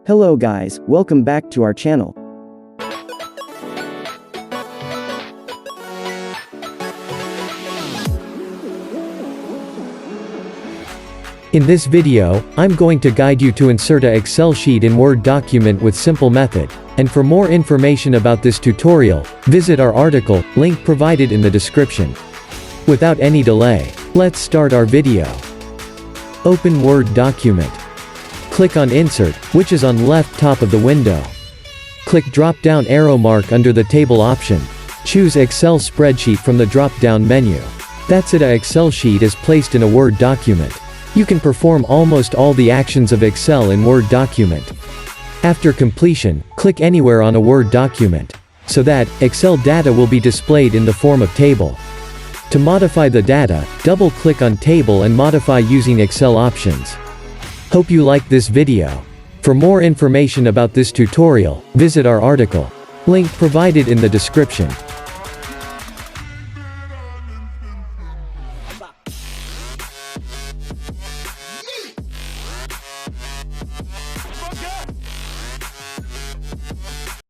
Hello guys, welcome back to our channel. In this video, I'm going to guide you to insert a Excel sheet in Word document with simple method. And for more information about this tutorial, visit our article, link provided in the description. Without any delay, let's start our video. Open Word document. Click on Insert, which is on left top of the window. Click drop-down arrow mark under the table option. Choose Excel spreadsheet from the drop-down menu. That's it, a Excel sheet is placed in a Word document. You can perform almost all the actions of Excel in Word document. After completion, click anywhere on a Word document, so that Excel data will be displayed in the form of table. To modify the data, double-click on Table and modify using Excel options. Hope you liked this video. For more information about this tutorial, visit our article. Link provided in the description.